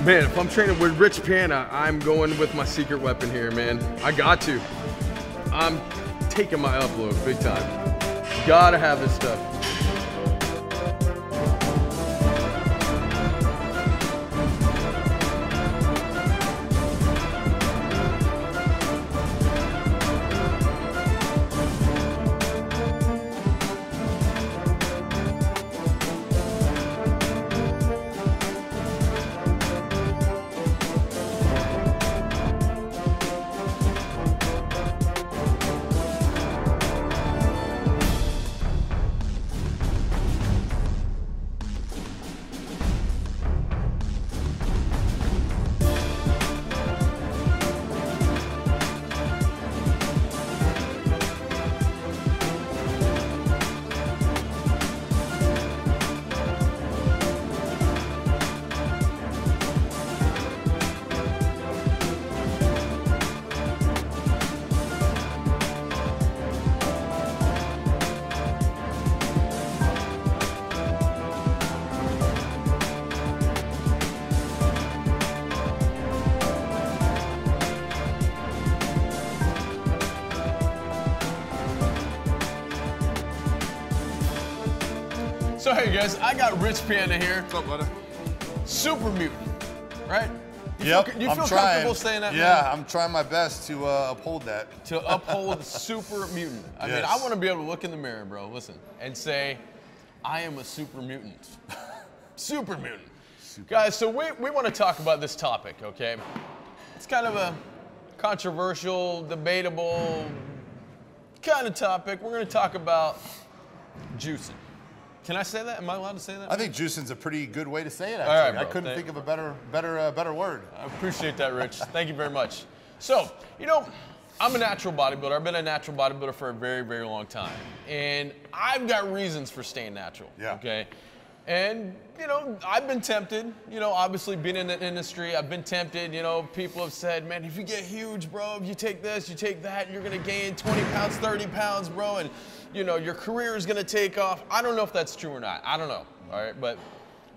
Man, if I'm training with Rich Piana, I'm going with my secret weapon here, man. I got to. I'm taking my upload big time. Gotta have this stuff. So hey guys, I got Rich Piana here. What's up, brother? Super mutant, right? Yep, You feel I'm trying. comfortable saying that? Yeah, man? I'm trying my best to uphold that. To uphold super mutant. I mean, I want to be able to look in the mirror, bro, listen, and say, I am a super mutant. Super mutant. Guys, so we want to talk about this topic, okay? It's kind of a controversial, debatable kind of topic. We're going to talk about juicing. Can I say that? Am I allowed to say that? I think juicing's a pretty good way to say it, actually. All right, bro. I couldn't think of a better word. I appreciate that, Rich. Thank you very much. So, you know, I'm a natural bodybuilder. I've been a natural bodybuilder for a very, very long time. And I've got reasons for staying natural, okay? And, you know, I've been tempted, you know, obviously being in the industry, I've been tempted, you know, people have said, man, if you get huge, bro, if you take this, you take that, you're gonna gain 20 pounds, 30 pounds, bro, and, you know, your career is gonna take off. I don't know if that's true or not, I don't know, all right? But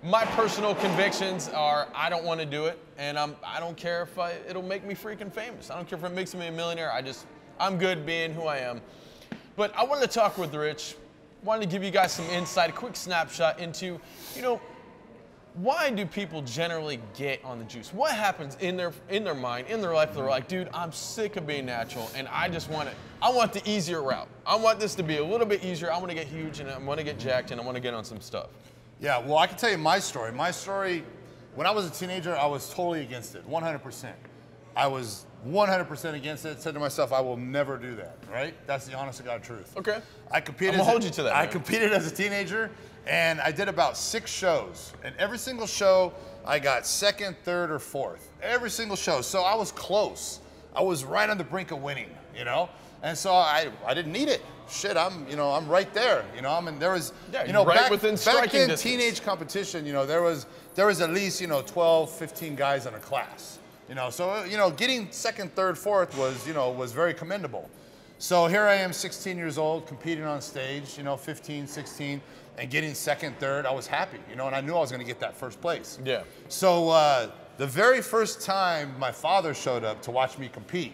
my personal convictions are I don't wanna do it, and I don't care if it'll make me freaking famous. I don't care if it makes me a millionaire, I'm good being who I am. But I wanted to talk with Rich. Wanted to give you guys some insight, a quick snapshot into, you know, why do people generally get on the juice? What happens in their mind, in their life? They're like, dude, I'm sick of being natural, and I just want it. I want the easier route. I want this to be a little bit easier. I want to get huge, and I want to get jacked, and I want to get on some stuff. Yeah, well, I can tell you my story. My story, when I was a teenager, I was totally against it, 100%. I was 100% against it. Said to myself, I will never do that, right? That's the honest to God truth. Okay. I'm gonna hold you to that. I competed as a teenager, and I did about 6 shows. And every single show, I got second, third, or fourth. Every single show. So I was close. I was right on the brink of winning, you know? And so I didn't need it. Shit, I'm right there. You know, I mean, there was, you know, right within striking back in distance. Teenage competition, you know, there was at least, you know, 12, 15 guys in a class. You know, so, you know, getting second, third, fourth was, you know, was very commendable. So here I am, 16 years old, competing on stage, you know, 15, 16, and getting second, third. I was happy, you know, and I knew I was going to get that first place. Yeah. So the very first time my father showed up to watch me compete,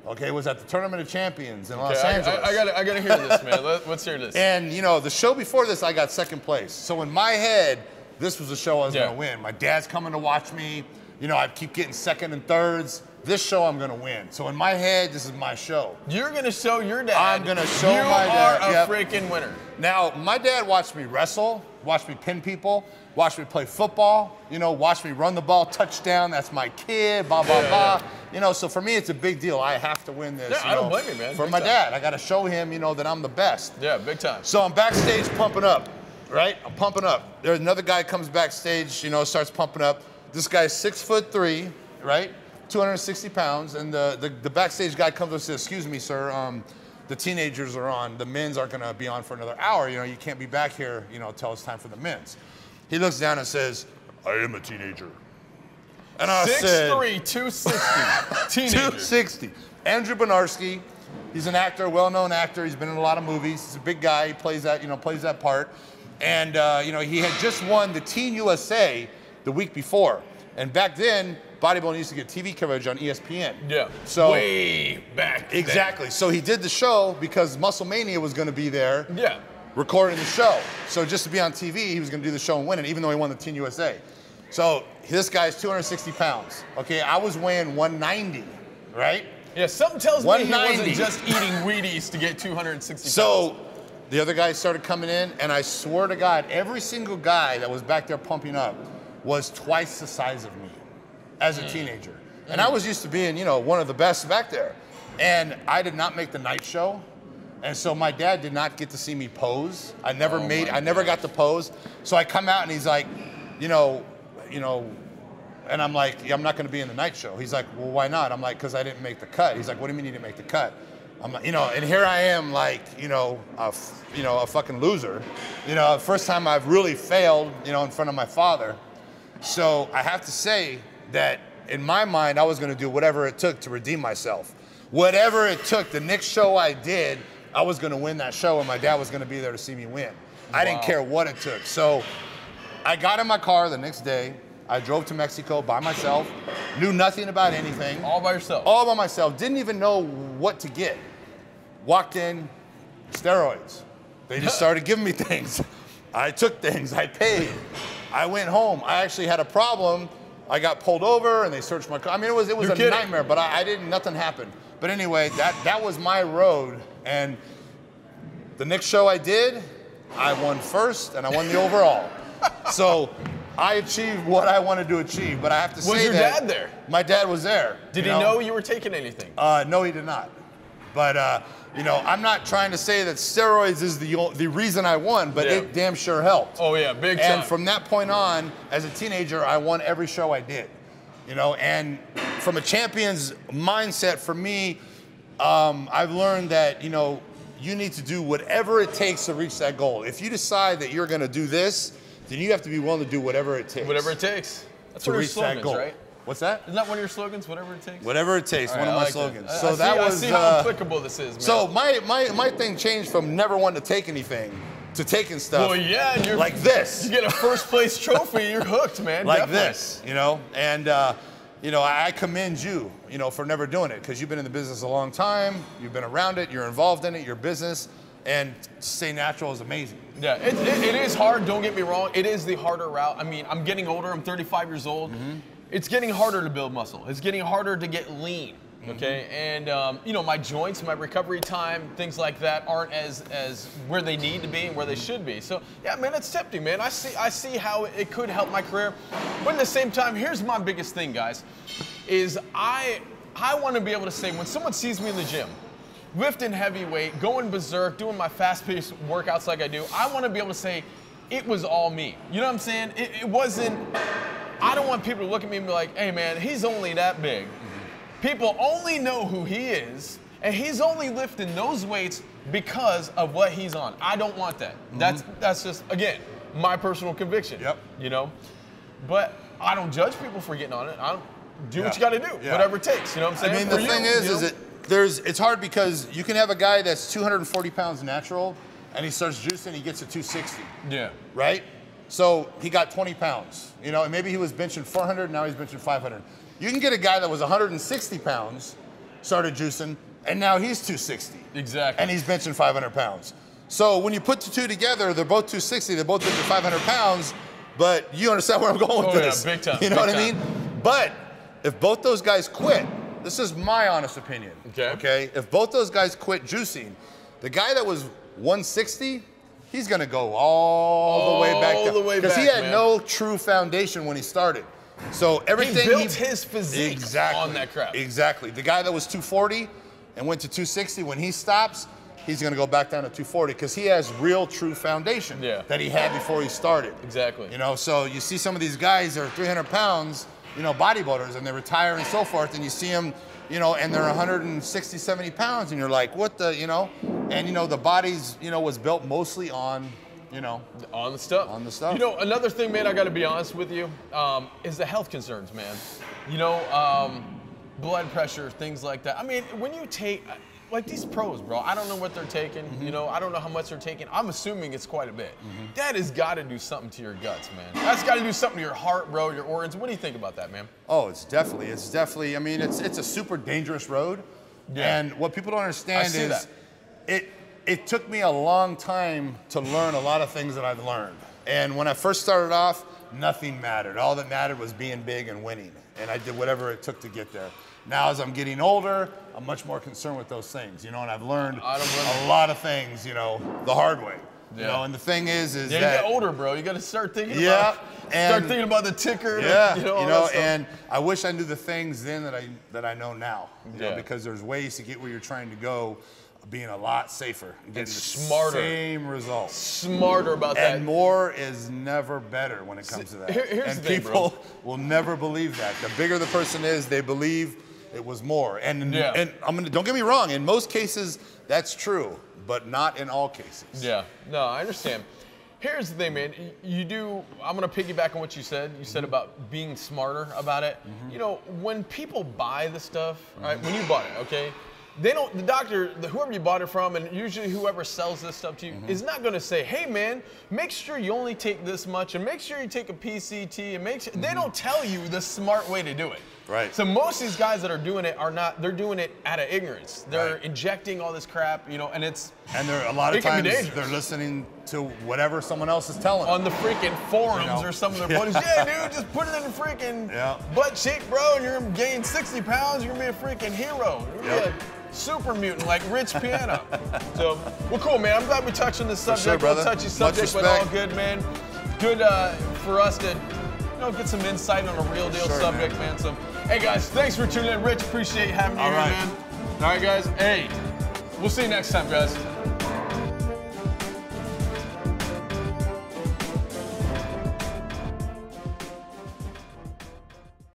okay, was at the Tournament of Champions in Los Angeles. I gotta hear this, man. Let's hear this. And, you know, the show before this, I got second place. So in my head, this was the show I was going to win. My dad's coming to watch me. You know, I'd keep getting second and thirds. this show I'm gonna win. So in my head, this is my show. You're gonna show your dad. I'm gonna show my dad. You are a freaking winner. Now, my dad watched me wrestle, watched me pin people, watched me play football, you know, watched me run the ball, touchdown, that's my kid, blah, blah, blah. You know, so for me, it's a big deal. I have to win this. Yeah, I don't blame you, man. For my dad, I gotta show him, you know, that I'm the best. Yeah, big time. So I'm backstage pumping up, right? I'm pumping up. There's another guy comes backstage, you know, starts pumping up. This guy's 6'3", right? 260 pounds, and the backstage guy comes up and says, "Excuse me, sir, the teenagers are on. The men's aren't gonna be on for another hour. You know, you can't be back here, you know, until it's time for the men's." He looks down and says, "I am a teenager." And I said, 6'3", 260, teenager. 260. Andrew Benarski, he's an actor, well-known actor. He's been in a lot of movies. He's a big guy. He plays that, you know, plays that part. And you know, he had just won the Teen USA the week before. And back then, bodybuilding used to get TV coverage on ESPN. Yeah. So way back then. Exactly. So he did the show because Muscle Mania was going to be there. Yeah. Recording the show. So just to be on TV, he was going to do the show and win it, even though he won the Teen USA. So this guy's 260 pounds. Okay, I was weighing 190, right? Yeah, something tells me he 190. wasn't just eating Wheaties to get 260 pounds. So the other guys started coming in, and I swear to God, every single guy that was back there pumping up was twice the size of me as a teenager. And I was used to being, you know, one of the best back there. And I did not make the night show. And so my dad did not get to see me pose. I never got to pose. So I come out and he's like, you know, and I'm like, yeah, I'm not gonna be in the night show. He's like, well, why not? I'm like, because I didn't make the cut. He's like, what do you mean you didn't make the cut? I'm like, you know, and here I am like, a fucking loser. You know, first time I've really failed, you know, in front of my father. So I have to say that in my mind, I was gonna do whatever it took to redeem myself. Whatever it took, the next show I did, I was gonna win that show and my dad was gonna be there to see me win. I didn't care what it took. So I got in my car the next day, I drove to Mexico by myself, knew nothing about anything. All by yourself? All by myself, didn't even know what to get. Walked in, steroids. They just started giving me things. I took things, I paid. I went home. I actually had a problem. I got pulled over and they searched my car. I mean, it was a nightmare, but nothing happened. But anyway, that was my road. And the next show I did, I won first and I won the overall. So I achieved what I wanted to achieve, but I have to say that. Was your dad there? My dad was there. Did he know you were taking anything? No, he did not. But you know, I'm not trying to say that steroids is the reason I won, but it damn sure helped. Oh yeah, big time. And from that point on, as a teenager, I won every show I did. You know, and from a champion's mindset, for me, I've learned that, you know, you need to do whatever it takes to reach that goal. If you decide that you're gonna do this, then you have to be willing to do whatever it takes. Whatever it takes. That's to one of your reach slogans, that goal. right? What's that? Isn't that one of your slogans? Whatever it takes. Whatever it takes. One of my slogans. That. So that was. I see how applicable this is, man. So my thing changed from never wanting to take anything to taking stuff. Well, yeah, and you're like this. You get a first place trophy, you're hooked, man. Like this, you know, and you know, I commend you, you know, for never doing it because you've been in the business a long time. You've been around it. You're involved in it. Your business, and stay natural is amazing. Yeah, it is hard. Don't get me wrong. It is the harder route. I mean, I'm getting older. I'm 35 years old. It's getting harder to build muscle. It's getting harder to get lean, okay? And you know, my joints, my recovery time, things like that aren't as where they need to be and where they should be. So yeah, man, it's tempting, man. I see how it could help my career. But at the same time, here's my biggest thing, guys, is I want to be able to say when someone sees me in the gym, lifting heavy weight, going berserk, doing my fast-paced workouts like I do, I want to be able to say, it was all me. You know what I'm saying? It wasn't, I don't want people to look at me and be like, hey man, he's only that big. People only know who he is, and he's only lifting those weights because of what he's on. I don't want that. That's just, again, my personal conviction. Yep. You know? But I don't judge people for getting on it. I don't do what you gotta do, whatever it takes. You know what I'm saying? I mean, the thing is that it's hard because you can have a guy that's 240 pounds natural and he starts juicing, he gets to 260. Yeah. Right? So he got 20 pounds, you know, and maybe he was benching 400, now he's benching 500. You can get a guy that was 160 pounds, started juicing, and now he's 260. Exactly. And he's benching 500 pounds. So when you put the two together, they're both 260, they're both benching 500 pounds, but you understand where I'm going with this. Yeah, big time. You know what I mean? But if both those guys quit, this is my honest opinion. Okay. Okay. If both those guys quit juicing, the guy that was 160, he's gonna go all the way back down. All the way back, because he had man. no true foundation when he started. So everything he built his physique on that crap. Exactly. The guy that was 240 and went to 260, when he stops, he's gonna go back down to 240 because he has real true foundation that he had before he started. Exactly. You know, so you see some of these guys that are 300 pounds, you know, bodybuilders, and they retire and so forth, and you see them, you know, and they're 160, 70 pounds, and you're like, what the, you know? And, you know, the body's, you know, was built mostly on, you know. On the stuff. On the stuff. You know, another thing, man, I got to be honest with you, is the health concerns, man. You know, blood pressure, things like that. I mean, when you take, like these pros, bro, I don't know what they're taking. You know, I don't know how much they're taking. I'm assuming it's quite a bit. That has got to do something to your guts, man. That's got to do something to your heart, bro, your organs. What do you think about that, man? Oh, it's definitely, I mean, it's a super dangerous road. Yeah. And what people don't understand is it took me a long time to learn a lot of things that I've learned. And when I first started off, nothing mattered. All that mattered was being big and winning. And I did whatever it took to get there. Now, as I'm getting older, I'm much more concerned with those things, you know, and I've learned a lot of things, you know, the hard way. You know, and the thing is that... you get older, bro. You got to start thinking about start thinking about the ticker. Yeah, you know, and I wish I knew the things then that I know now. You know, because there's ways to get where you're trying to go, being a lot safer, getting smarter. The same results. Smarter about that. And more is never better when it comes to that. Here's and the thing, people will never believe that. The bigger the person is, they believe it was more. And don't get me wrong, in most cases, that's true, but not in all cases. Yeah, no, I understand. Here's the thing, man. I'm gonna piggyback on what you said. You said about being smarter about it. You know, when people buy the stuff, right? When you bought it, okay? The doctor, whoever you bought it from, and usually whoever sells this stuff to you, is not gonna say, hey man, make sure you only take this much, and make sure you take a PCT, and make sure, they don't tell you the smart way to do it. Right. So most of these guys that are doing it they're doing it out of ignorance. They're injecting all this crap, you know, and they're a lot of times they're listening to whatever someone else is telling them. On the freaking forums or some of their buddies. Yeah, dude, just put it in the freaking butt cheek, bro, and you're gonna gain 60 pounds, you're gonna be a freaking hero. You're gonna be a super mutant like Rich Piana. So, well, cool, man. I'm glad we touched on this subject. Sure, Real touchy subject, but all good, man. Good for us to get some insight on a real deal subject, man. So, hey guys, thanks for tuning in. Rich, appreciate having you here, man. All right, guys. Hey, we'll see you next time, guys.